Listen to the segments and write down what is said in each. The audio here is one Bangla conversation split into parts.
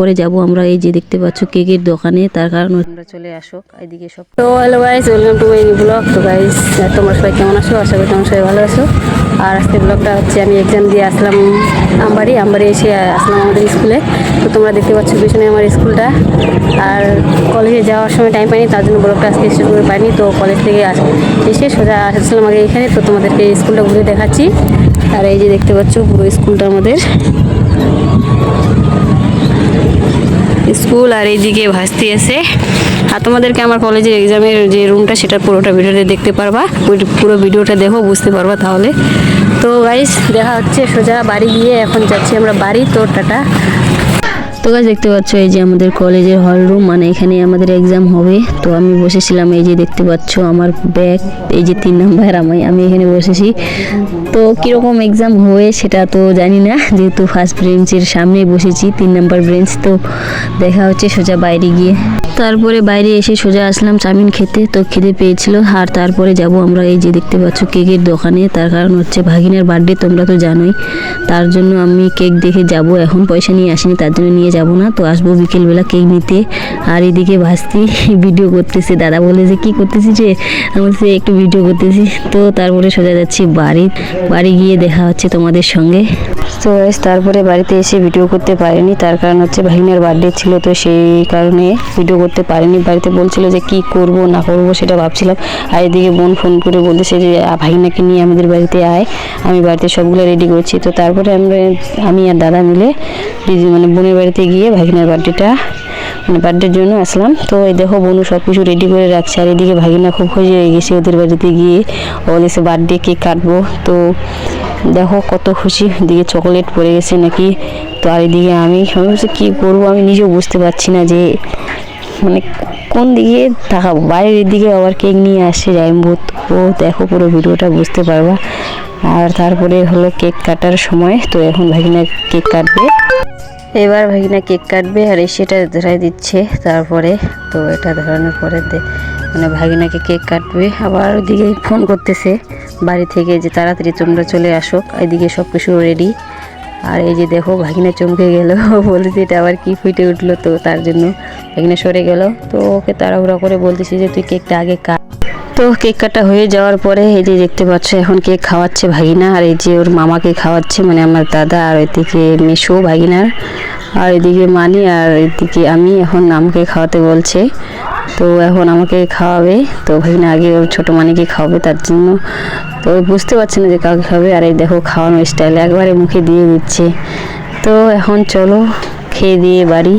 পরে যাব আমরা এই যে দেখতে পাচ্ছ কেকের দোকানে, তার কারণ তোমরা চলে আসো এইদিকে সব। তো hello guys, welcome to my blog. তো গাইস তোমরা সবাই কেমন আছো? আশা করি তোমরা সবাই ভালো আছো। আর আজকে ব্লগটা হচ্ছে আমি এক্সাম দিয়ে আসলাম আমবাড়ি এসে আসলাম আমাদের স্কুলে। তো তোমরা দেখতে পাচ্ছ পিছনে আমার স্কুলটা। আর কলেজে যাওয়ার সময় টাইম পাইনি, তার জন্য ব্লগটা আজকে শেষ করে পাইনি। তো কলেজ থেকে এসে সোজা আসছিলাম আগে এখানে। তো তোমাদেরকে স্কুলটা ঘুরে দেখাচ্ছি। আর এই যে দেখতে পাচ্ছ পুরো স্কুলটা আমাদের স্কুল। আর এইদিকে ভাস্তি আছে। আর তোমাদেরকে আমার কলেজের এক্সামের যে রুমটা সেটা পুরোটা ভিডিওতে দেখতে পারবা, পুরো ভিডিওটা দেখো বুঝতে পারবা তাহলে। তো গাইস দেখা হচ্ছে সোজা বাড়ি গিয়ে। এখন যাচ্ছি আমরা বাড়ি। তো টাটা। তো গাইস দেখতে পাচ্ছ এই যে আমাদের কলেজের হল রুম, মানে এখানে আমাদের এক্সাম হবে। তো আমি বসেছিলাম, এই যে দেখতে পাচ্ছ আমার ব্যাগ, এই যে 3 নাম্বার আমি এখানে বসেছি। তো কীরকম এক্সাম হবে সেটা তো জানি না, যেহেতু ফার্স্ট বেঞ্চের সামনে বসেছি, 3 নাম্বার বেঞ্চ। তো দেখা হচ্ছে সোজা বাইরে গিয়ে। তারপরে বাইরে এসে সোজা আসলাম চাউমিন খেতে। তো খেতে পেয়েছিল। আর তারপরে যাব আমরা এই যে দেখতে পাচ্ছ কেকের দোকানে, তার কারণ হচ্ছে ভাগিনার বার্থডে, তোমরা তো জানোই। তার জন্য আমি কেক দেখে যাব, এখন পয়সা নিয়ে আসিনি, তার জন্য নিয়ে যাব না। তো আসবো বিকেলবেলা কেক নিতে। আর এদিকে ভাস্তি ভিডিও করতেছে, দাদা বলে যে কী করতেছি যে, আমি বলছি একটু ভিডিও করতেছি। তো তারপরে সোজা যাচ্ছি বাড়ি গিয়ে দেখা হচ্ছে তোমাদের সঙ্গে। তো তারপরে বাড়িতে এসে ভিডিও করতে পারিনি, তার কারণ হচ্ছে ভাগিনার বার্থডে ছিল। তো সেই কারণে ভিডিও করতে পারিনি। বাড়িতে বলছিল যে কি করব না করব সেটা ভাবছিলাম। আর এদিকে বোন ফোন করে বলতেছে যে ভাগিনাকে নিয়ে আমাদের বাড়িতে আয়। আমি বাড়িতে সবগুলো রেডি করছি। তো তারপরে আমি আর দাদা মিলে মানে বোনের বাড়িতে গিয়ে ভাগিনার বার্থডের জন্য আসলাম। তো এই দেখো বোনু সব কিছু রেডি করে রাখছে। আর এদিকে ভাগিনা খুব খুশি হয়ে গেছে ওদের বাড়িতে গিয়ে। বলেছে বার্থডে কেক কাটবো। তো দেখো কত খুশি, দিকে চকলেট পড়ে গেছে নাকি। তো আর এদিকে আমি ভাবছি কী করবো, আমি নিজেও বুঝতে পারছি না যে মানে কোন দিকে তাকাবো। বাইরের দিকে আবার কেক নিয়ে আসছে যাইম্বু। ও দেখো পুরো ভিডিওটা বুঝতে পারবা। আর তারপরে হলো কেক কাটার সময়। তো এখন ভাগিনা কেক কাটবে। এবার ভাগিনা কেক কাটবে আর সেটা ধরাই দিচ্ছে। তারপরে তো এটা ধরানোর পরে মানে ভাগিনাকে কেক কাটবে। আবার ওইদিকে ফোন করতেছে বাড়ি থেকে যে তাড়াতাড়ি তোমরা চলে আসো, এদিকে সব কিছু রেডি। আর এই যে দেখো ভাগিনা চমকে গেল, বলতেছি এটা আবার কি ফুটে উঠলো। তো তার জন্য ভাগিনা সরে গেল। তো ওকে তাড়াহুড়া করে বলতেছি যে তুই কেকটা আগে কাট। তো কেক কাটা হয়ে যাওয়ার পরে এই যে দেখতে পাচ্ছ এখন কেক খাওয়াচ্ছে ভাগিনা। আর এই যে ওর মামাকে খাওয়াচ্ছে, মানে আমার দাদা। আর এদিকে মেশো ভাগিনার, আর এদিকে মানি, আর এদিকে আমি। এখন আমাকে খাওয়াতে বলছে। তো এখন আমাকে খাওয়াবে। তো ভাগিনা আগে ওর ছোটো মানিকে খাওয়াবে, তার জন্য তো বুঝতে পারছে না যে কাউকে খাবে। আর এই দেখো খাওয়ানোর স্টাইল একবারে মুখে দিয়ে দিচ্ছে। তো এখন চলো খেয়ে দিয়ে বাড়ি।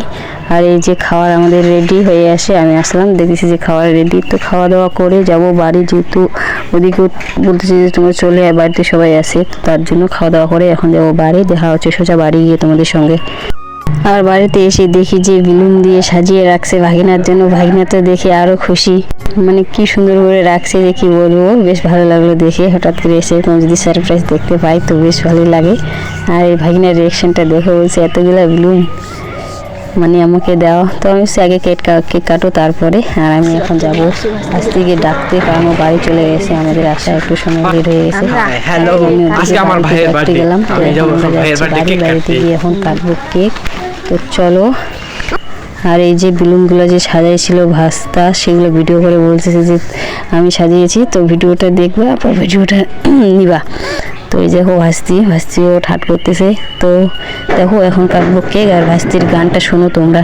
আর এই যে খাওয়ার আমাদের রেডি হয়ে আসে, আমি আসলাম দেখেছি যে খাওয়ার রেডি। তো খাওয়া দাওয়া করে যাব বাড়ি, যেহেতু ওদিকে বলতেছি যে তোমরা চলে আয়, বাড়িতে সবাই আসে। তো তার জন্য খাওয়া দাওয়া করে এখন যাব বাড়ি। দেখা হচ্ছে সোজা বাড়ি গিয়ে তোমাদের সঙ্গে। আর বাড়িতে এসে দেখি যে বেলুন দিয়ে সাজিয়ে রাখছে ভাগিনার জন্য। ভাগিনা তো দেখে আরও খুশি, মানে কি সুন্দর করে রাখছে যে কি বলবো। বেশ ভালো লাগলো দেখে। হঠাৎ করে এসে এরকম যদি সারপ্রাইজ দেখতে পাই তো বেশ ভালোই লাগে। আর এই ভাগিনার রিয়াকশানটা দেখে বলছে এতগুলো বেলুন মানে আমাকে দেওয়া। তো আমি আগে কেক কাটো তারপরে। আর আমি এখন যাবো আজ থেকে ডাকতে, কারণ ও বাড়ি চলে গেছে, আমাদের আসা একটু সময় লেট হয়ে গেছে। আমি গেলাম। তো বাড়িতে গিয়ে এখন কাটবো কেক। তো চলো। আর এই যে বেলুনগুলো যে সাজাইছিল ভাস্তা, সেগুলো ভিডিও করে বলতেছে যে আমি সাজিয়েছি। তো ভিডিওটা দেখবা, আবার ভিডিওটা নিবা। তো এই দেখো ভাস্তিও ঠাট করতেছে। তো দেখো এখন কাটবো কেক। আর ভাস্তির গানটা শোনো তোমরা।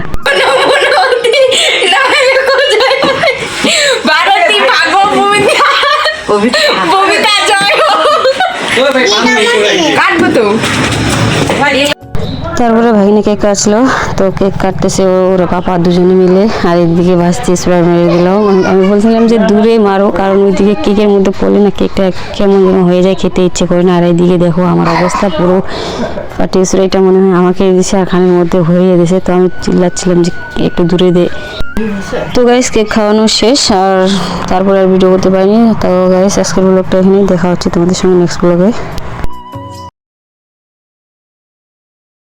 তারপরে ভাগিনা কেক কাটছিল। তো কেক কাটতেছে ওর পাপা দুজনে মিলে। আর এদিকে ভাস্তি স্প্রে মেরে দিল। আমি বলছিলাম যে দূরে মারো, কারণ ওইদিকে কেকের মধ্যে পড়লে না কেকটা কেমন যেন হয়ে যায়, খেতে ইচ্ছে করে না। আর এইদিকে দেখো আমার অবস্থা পুরো ফাটিয়ে এটা মনে হয় আমাকে দিছে আর খানের মধ্যে হয়ে দিছে। তো আমি চিল্লাচ্ছিলাম যে একটু দূরে দে। তো গাইস কেক খাওয়ানো শেষ, আর তারপরে আর ভিডিও করতে পারিনি। তো গাইস আজকের ব্লগটা এখানেই, দেখা হচ্ছে তোমাদের সঙ্গে নেক্সট ব্লগে।